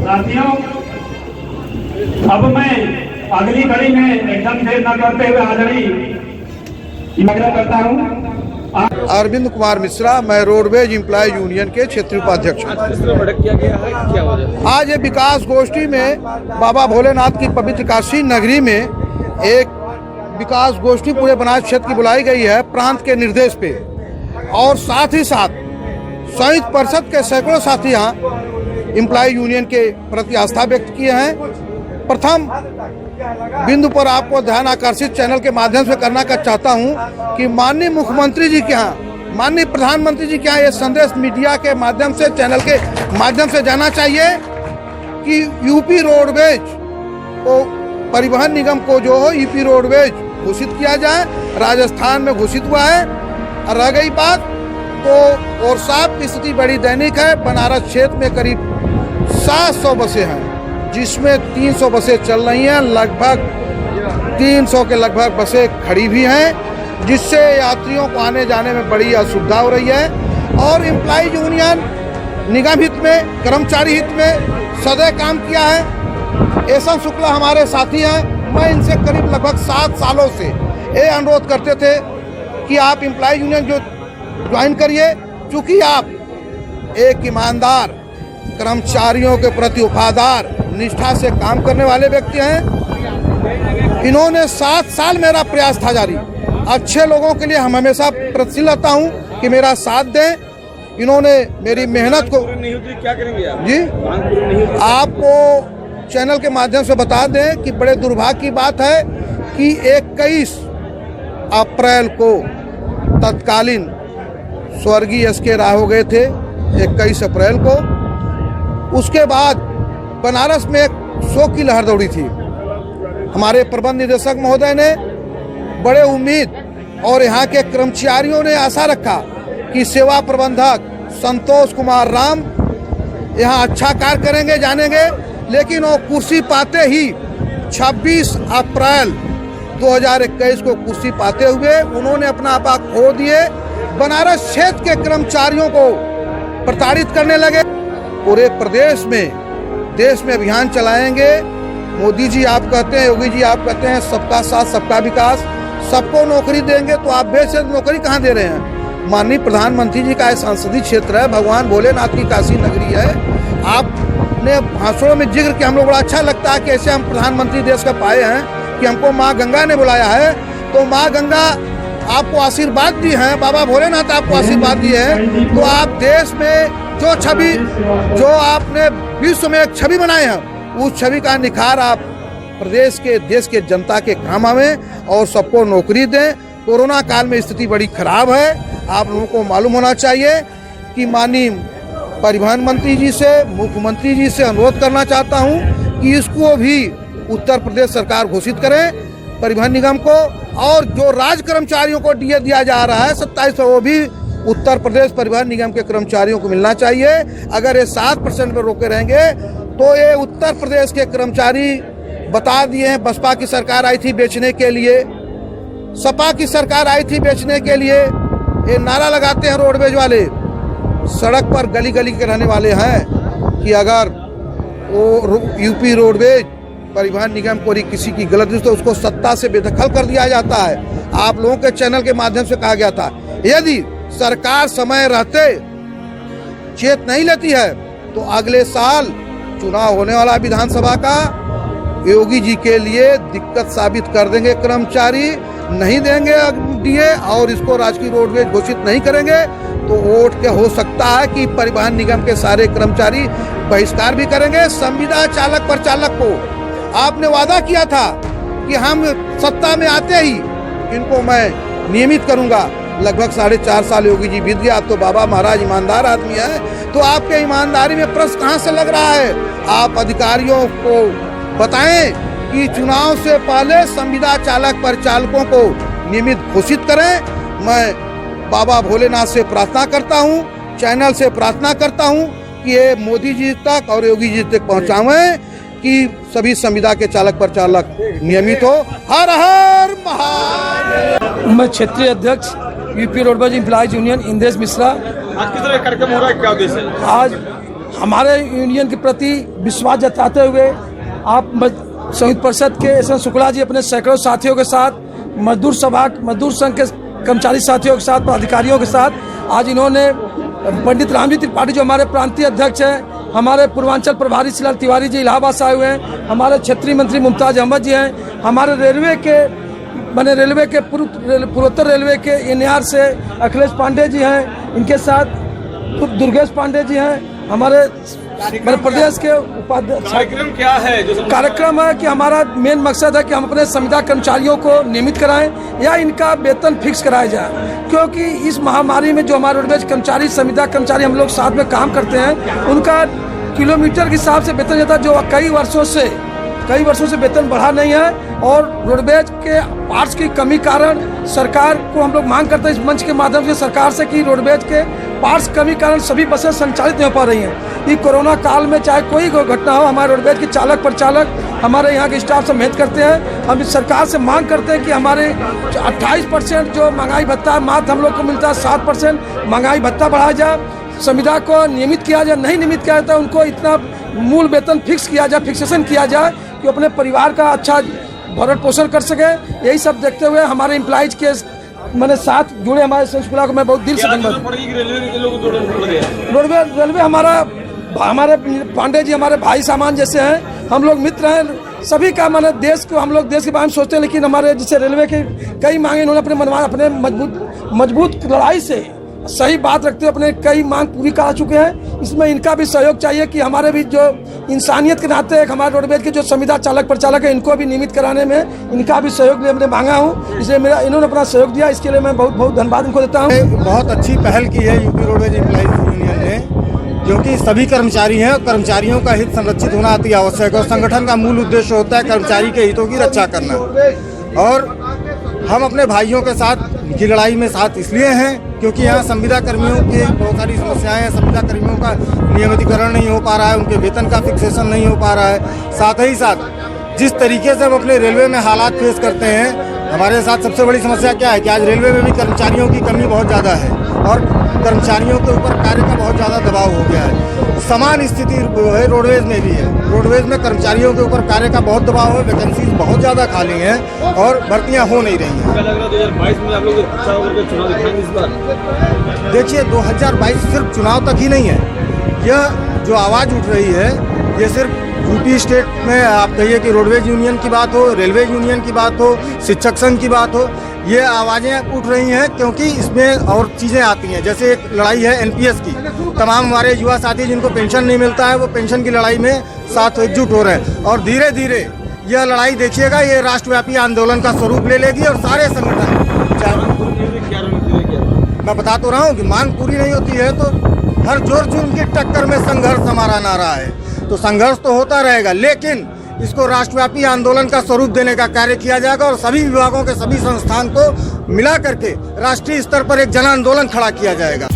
साथियों, अब मैं अगली कड़ी में एकदम देर न करते हुए आदरणीय करता हूँ। अरविंद कुमार मिश्रा, मैं रोडवेज एम्प्लॉय यूनियन के क्षेत्रीय उपाध्यक्ष हूँ। आज ये विकास गोष्ठी में बाबा भोलेनाथ की पवित्र काशी नगरी में एक विकास गोष्ठी पूरे बनारस क्षेत्र की बुलाई गई है प्रांत के निर्देश पे, और साथ ही साथ संयुक्त परिषद के सैकड़ों साथी यहाँ एम्प्लॉय यूनियन के प्रति आस्था व्यक्त किए हैं। प्रथम बिंदु पर आपको ध्यान आकर्षित चैनल के माध्यम से करना चाहता हूं कि माननीय मुख्यमंत्री जी के यहाँ, माननीय प्रधानमंत्री जी के यहाँ ये संदेश मीडिया के माध्यम से, चैनल के माध्यम से जाना चाहिए कि यूपी रोडवेज को, परिवहन निगम को जो हो यूपी रोडवेज घोषित किया जाए। राजस्थान में घोषित हुआ है। और रह गई बात तो और साहब की स्थिति बड़ी दैनिक है। बनारस क्षेत्र में करीब 700 बसें हैं, जिसमें 300 बसें चल रही हैं, लगभग 300 के लगभग बसें खड़ी भी हैं, जिससे यात्रियों को आने जाने में बड़ी असुविधा हो रही है। और एम्प्लॉय यूनियन निगम हित में, कर्मचारी हित में सदैव काम किया है। एसएम शुक्ला हमारे साथी हैं। मैं इनसे करीब लगभग 7 सालों से ये अनुरोध करते थे कि आप एम्प्लॉय यूनियन जो ज्वाइन करिए, क्योंकि आप एक ईमानदार, कर्मचारियों के प्रति वफादार, निष्ठा से काम करने वाले व्यक्ति हैं। इन्होंने 7 साल मेरा प्रयास था जारी। अच्छे लोगों के लिए हम हमेशा प्रतिशील रहता हूँ कि मेरा साथ दें। इन्होंने मेरी मेहनत को, क्या करेंगे आप? जी, आपको चैनल के माध्यम से बता दें कि बड़े दुर्भाग्य की बात है कि 21 अप्रैल को तत्कालीन स्वर्गीय एस.के. राव हो गए थे, 21 अप्रैल को। उसके बाद बनारस में एक शोक की लहर दौड़ी थी। हमारे प्रबंध निदेशक महोदय ने बड़े उम्मीद और यहाँ के कर्मचारियों ने आशा रखा कि सेवा प्रबंधक संतोष कुमार राम यहाँ अच्छा कार्य करेंगे, जानेंगे। लेकिन वो कुर्सी पाते ही 26 अप्रैल 2021 को कुर्सी पाते हुए उन्होंने अपना आपा खो दिए। बनारस क्षेत्र के कर्मचारियों को प्रताड़ित करने लगे। पूरे प्रदेश में, देश में अभियान चलाएंगे। मोदी जी आप कहते हैं, योगी जी आप कहते हैं सबका साथ सबका विकास, सबको नौकरी देंगे, तो आप बेशर्त नौकरी कहाँ दे रहे हैं? माननीय प्रधानमंत्री जी का संसदीय क्षेत्र है, भगवान भोलेनाथ की काशी नगरी है। आपने भाषणों में जिक्र किया, हम लोग बड़ा अच्छा लगता है कि ऐसे हम प्रधानमंत्री देश का पाए हैं कि हमको माँ गंगा ने बुलाया है। तो माँ गंगा आपको आशीर्वाद दी है, बाबा भोलेनाथ आपको आशीर्वाद दिए हैं, तो आप देश में जो छवि, जो आपने विश्व में एक छवि बनाए हैं, उस छवि का निखार आप प्रदेश के, देश के जनता के काम आवे और सबको नौकरी दें। कोरोना काल में स्थिति बड़ी खराब है। आप लोगों को मालूम होना चाहिए कि माननीय परिवहन मंत्री जी से, मुख्यमंत्री जी से अनुरोध करना चाहता हूं कि इसको भी उत्तर प्रदेश सरकार घोषित करें, परिवहन निगम को। और जो राज्य कर्मचारियों को डीए दिया जा रहा है 27, वो भी उत्तर प्रदेश परिवहन निगम के कर्मचारियों को मिलना चाहिए। अगर ये 7% पर रोके रहेंगे तो ये उत्तर प्रदेश के कर्मचारी बता दिए हैं। बसपा की सरकार आई थी बेचने के लिए, सपा की सरकार आई थी बेचने के लिए। ये नारा लगाते हैं रोडवेज वाले, सड़क पर गली गली के रहने वाले हैं कि अगर वो यूपी रोडवेज परिवहन निगम को किसी की गलती तो उसको सत्ता से बेदखल कर दिया जाता है। आप लोगों के चैनल के माध्यम से कहा गया था, यदि सरकार समय रहते चेत नहीं लेती है तो अगले साल चुनाव होने वाला विधानसभा का, योगी जी के लिए दिक्कत साबित कर देंगे कर्मचारी। नहीं देंगे डीए और इसको राजकीय रोडवेज घोषित नहीं करेंगे तो वोट के हो सकता है कि परिवहन निगम के सारे कर्मचारी बहिष्कार भी करेंगे। संविदा चालक पर चालक को आपने वादा किया था कि हम सत्ता में आते ही इनको मैं नियमित करूंगा। लगभग 4.5 साल योगी जी बीत गया। तो बाबा महाराज ईमानदार आदमी है, तो आपके ईमानदारी में प्रश्न कहां से लग रहा है? आप अधिकारियों को बताएं कि चुनाव से पहले संविदा चालक पर चालकों को नियमित घोषित करें। मैं बाबा भोलेनाथ से प्रार्थना करता हूं, चैनल से प्रार्थना करता हूं कि ये मोदी जी तक और योगी जी तक पहुंचावें कि सभी संविदा के चालक पर चालक नियमित हो। हर हर महादेव। मैं क्षेत्रीय अध्यक्ष UP roadways employees union Indresh Mishra. आज किस तरह कार्यक्रम हो रहा है, क्या उद्देश्य है? आज हमारे यूनियन के प्रति विश्वास जताते हुए आप संयुक्त परिषद के एस एन शुक्ला जी अपने सैकड़ों साथियों के साथ, मजदूर सभा, मजदूर संघ के कर्मचारी साथियों के साथ, पदाधिकारियों के साथ आज इन्होंने पंडित रामजी त्रिपाठी जो हमारे प्रांतीय अध्यक्ष हैं, हमारे पूर्वांचल प्रभारी शिलाल तिवारी जी इलाहाबाद से आए हुए हैं, हमारे क्षेत्रीय मंत्री मुमताज अहमद जी हैं, हमारे रेलवे के पूर्वोत्तर रेलवे के एनआर से अखिलेश पांडे जी हैं, इनके साथ दुर्गेश पांडे जी हैं, हमारे मध्य प्रदेश के उपाध्यक्ष। कार्यक्रम क्या है? कार्यक्रम है कि हमारा मेन मकसद है कि हम अपने संविदा कर्मचारियों को नियमित कराएं या इनका वेतन फिक्स कराया जाए, क्योंकि इस महामारी में जो हमारे रोडवेज कर्मचारी, संविदा कर्मचारी हम लोग साथ में काम करते हैं, उनका किलोमीटर के हिसाब से वेतन जाता है, जो कई वर्षों से वेतन बढ़ा नहीं है। और रोडवेज के पार्ट्स की कमी कारण सरकार को हम लोग मांग करते हैं इस मंच के माध्यम से सरकार से कि रोडवेज के पार्ट्स कमी कारण सभी बसें संचालित नहीं हो पा रही हैं। ये कोरोना काल में चाहे कोई घटना हो, हमारे रोडवेज के चालक परिचालक, हमारे यहाँ के स्टाफ सब मेहनत करते हैं। हम इस सरकार से मांग करते हैं कि हमारे 28% जो महंगाई भत्ता मात्र हम लोग को मिलता है, 7% महंगाई भत्ता बढ़ाया जाए, संविदा को नियमित किया जाए, नहीं नियमित किया जाता उनको इतना मूल वेतन फिक्स किया जाए, फिक्सेशन किया जाए कि अपने परिवार का अच्छा भरण पोषण कर सके। यही सब देखते हुए हमारे एम्प्लॉइज के मैंने साथ जुड़े हमारे संस्कुला को मैं बहुत दिल से धन्यवाद। रेलवे हमारे पांडे जी हमारे भाई सामान जैसे हैं, हम लोग मित्र हैं सभी का। मैंने देश के बारे में सोचते हैं, लेकिन हमारे जैसे रेलवे के कई मांगे इन्होंने अपने मजबूत लड़ाई से सही बात रखते हुए अपने कई मांग पूरी करा चुके हैं। इसमें इनका भी सहयोग चाहिए कि हमारे भी जो इंसानियत के नाते हमारे रोडवेज के जो संविदा चालक परिचालक है, इनको भी नियमित कराने में इनका भी सहयोग हमने मांगा हूँ, इसलिए इन्होंने अपना सहयोग दिया, इसके लिए मैं बहुत बहुत धन्यवाद इनको देता हूँ। बहुत अच्छी पहल की है यूपी रोडवेज एम्प्लॉइज यूनियन ने, क्योंकि सभी कर्मचारी हैं और कर्मचारियों का हित संरक्षित होना अति आवश्यक है और संगठन का मूल उद्देश्य होता है कर्मचारी के हितों की रक्षा करना। और हम अपने भाइयों के साथ की लड़ाई में साथ इसलिए हैं क्योंकि यहाँ संविदा कर्मियों की बहुत सारी समस्याएं हैं। संविदा कर्मियों का नियमितीकरण नहीं हो पा रहा है, उनके वेतन का फिक्सेशन नहीं हो पा रहा है। साथ ही साथ जिस तरीके से हम अपने रेलवे में हालात फेस करते हैं, हमारे साथ सबसे बड़ी समस्या क्या है कि आज रेलवे में भी कर्मचारियों की कमी बहुत ज़्यादा है और कर्मचारियों के ऊपर कार्य का बहुत ज़्यादा दबाव हो गया है। समान स्थिति है रोडवेज में भी है। रोडवेज में कर्मचारियों के ऊपर कार्य का बहुत दबाव है, वैकेंसीज बहुत ज़्यादा खाली हैं और भर्तियां हो नहीं रही हैं। 2022 में आप लोग चुनाव दिखाएंगे इस बार? देखिए 2022 सिर्फ चुनाव तक ही नहीं है, यह जो आवाज़ उठ रही है ये सिर्फ यूपी स्टेट में आप कहिए कि रोडवेज यूनियन की बात हो, रेलवे यूनियन की बात हो, शिक्षक संघ की बात हो, ये आवाज़ें उठ रही हैं क्योंकि इसमें और चीज़ें आती हैं। जैसे एक लड़ाई है एनपीएस की, तमाम हमारे युवा साथी जिनको पेंशन नहीं मिलता है वो पेंशन की लड़ाई में साथ एकजुट हो रहे हैं और धीरे धीरे यह लड़ाई देखिएगा ये राष्ट्रव्यापी आंदोलन का स्वरूप ले लेगी और सारे संगठन, मैं बता तो रहा हूँ कि मांग पूरी नहीं होती है तो हर जोर जुर्म की टक्कर में संघर्ष हमारा नारा है। तो संघर्ष तो होता रहेगा, लेकिन इसको राष्ट्रव्यापी आंदोलन का स्वरूप देने का कार्य किया जाएगा और सभी विभागों के सभी संस्थान को मिला करके राष्ट्रीय स्तर पर एक जन आंदोलन खड़ा किया जाएगा।